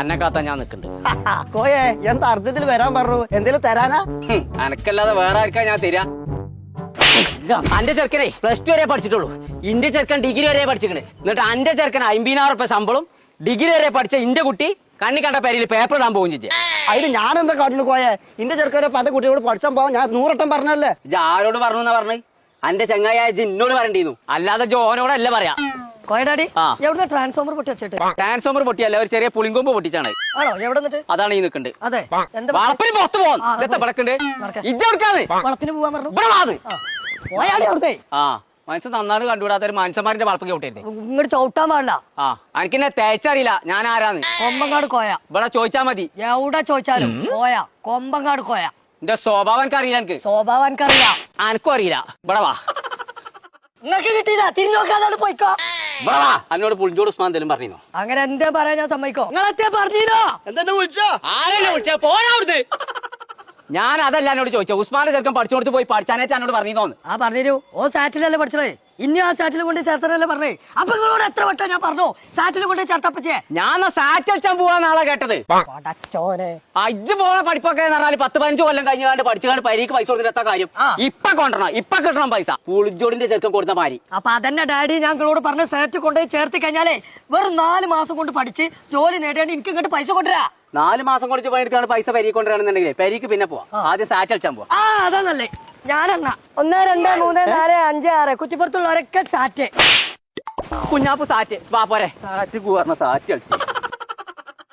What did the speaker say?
അന്നെ കാത്താ ഞാൻ നിൽക്കുന്നുണ്ട്. കോയെ എന്താ അർജന്റിൽ വരാൻ പറഞ്ഞു? എന്തേലും തരാനാ? അനക്കല്ലാതെ വേറെ ആർക്കാ ഞാൻ തരാ? അന്റെ ചെറുക്കനെ +2 വരെ പഠിച്ചിട്ടുള്ളൂ. ഇന്റെ ചെറുക്കൻ ഡിഗ്രി വരെ പഠിച്ചിട്ടുണ്ട്. എന്നിട്ട് അന്റെ ചെറുക്കൻ 50,000 രൂപ ശമ്പളം, ഡിഗ്രി വരെ പഠിച്ച ഇന്റെ കുട്ടി കണ്ണി കണ്ട പേരിൽ പേപ്പർ ഇടാൻ പോകും ചേച്ചി. അതിന് ഞാൻ എന്താ കാട്ടില് കോയെ? ഇന്റെ ചെറുക്കനെ പന്റെ കുട്ടിയോട് പഠിച്ചാൻ പോവാൻ ഞാൻ 100 വട്ടം പറഞ്ഞല്ലേ. ആരോട് പറഞ്ഞു എന്നാ പറഞ്ഞു? അന്റെ ചങ്ങായ എന്നോട് പറയണ്ടിരുന്നു, അല്ലാതെ ജോനോടല്ല പറയാ. കോയഡാഡി എവിടെ ട്രാൻസ്ഫോമർ പൊട്ടി വെച്ചിട്ട്? ട്രാൻസ്ഫോമർ പൊട്ടിയല്ല, ഒരു ചെറിയ പുളിങ്കൊമ്പ് പൊട്ടിച്ചാണ്. ആണോ? എവിടെ? അതാണ് ഈ നിൽക്കുന്നുണ്ട്. അതെ, വളപ്പിന് പുറത്ത് പോകാൻ വിളക്കുണ്ട്. ഇജ്ജെടുക്കാന്ന് വളപ്പിന് പോകാൻ പറഞ്ഞു. ആ മനസ്സ് നന്നാണ് കണ്ടുകൂടാത്ത ഒരു മനുഷ്യന്മാരുടെ വളപ്പൊക്കെ വിട്ടേ. ഇങ്ങോട്ട് ചവിട്ടാൻ പാടില്ല. ആ എനിക്കെന്നെ തേച്ചറിയില്ല ഞാൻ ആരാന്ന്. കൊമ്പങ്കാട് കോയ. ഇവിടെ ചോദിച്ചാ മതി. എവിടെ ചോദിച്ചാലും കോയ, കൊമ്പങ്കാട് കോയ. എന്റെ സ്വഭാവം എനിക്ക് അറിയില്ല. എനിക്ക് സ്വഭാവം എനിക്കറിയാം. അനക്കും അറിയില്ല. ഇവിടെ വാ. നിങ്ങൾക്ക് കിട്ടിയില്ല, തിരിഞ്ഞു നോക്കാതെ പോയിക്കോ. ഇവിടെ വാ. എന്നോട് പുളിഞ്ചോട് ഉസ്മാൻ എന്തെങ്കിലും പറഞ്ഞോ? അങ്ങനെ എന്തേ പറയാൻ ഞാൻ സമ്മതിക്കോ? നിങ്ങളെത്തേ പറഞ്ഞോ? എന്താ വിളിച്ചോ? ആരല്ലേ വിളിച്ച? പോരാ അവിടുന്ന്. ഞാൻ അതല്ല എന്നോട് ചോദിച്ചോ. ഉസ്മാന്റെ ചെറുക്കൻ പഠിച്ചോടത്ത് പോയി പഠിച്ചാനേറ്റ് എന്നോട് പറഞ്ഞോന്ന്. ആ പറഞ്ഞു. ഓ സാറ്റിലല്ലേ പഠിച്ചത്? ഇനി ആ സാറ്റിൽ കൊണ്ട് ചേർത്തനല്ലേ പറഞ്ഞേ? അപ്പൊ നിങ്ങളോട് എത്ര വട്ടം ഞാൻ പറഞ്ഞു സാറ്റിൽ കൊണ്ട് ചേർത്തപ്പച്ചേ? ഞാൻ സാറ്റ് കളിച്ചാൻ പോവാൻ നാളെ കേട്ടത്. അജ്ജ് പോണ പഠിപ്പൊക്കെ എന്ന് പറഞ്ഞാൽ 10-15 കൊല്ലം കഴിഞ്ഞാണ്ട് പഠിച്ചുകൊണ്ട് പരീക്ക് പൈസ കൊടുത്തിട്ട് കാര്യം. ഇപ്പൊ കൊണ്ടണം, ഇപ്പൊ കിട്ടണം പൈസ. പുളിജോടിന്റെ ചെറുക്കൻ കൊടുത്ത മാരി. അപ്പൊ അതന്നെ ഡാഡി ഞാൻ നിങ്ങളോട് പറഞ്ഞ സാറ്റ് കൊണ്ടുപോയി ചേർത്ത് കഴിഞ്ഞാലേ വെറും 4 മാസം കൊണ്ട് പഠിച്ച് ജോലി നേടിയാണ്ട് എനിക്ക് ഇങ്ങോട്ട് പൈസ കൊണ്ടുവരാ. 4 മാസം കൊണ്ട് പണിയെടുത്താണ് പൈസ പരീക്ക് കൊണ്ടുവരാണെന്നുണ്ടെങ്കിൽ പരീക്ക് പിന്നെ പോവാം. ആദ്യം സാറ്റ് കളിച്ചാൻ പോവാം. ആ അതാന്നല്ലേ ഞാനെണ്ണ 1 2 3 4 5 6 കുറ്റിപ്പുറത്തുള്ളവരൊക്കെ സാറ്റ്. കുഞ്ഞാപ്പു സാറ്റ് വാ പോരെ. സാറ്റ് പറഞ്ഞ സാറ്റ് കളിച്ചു.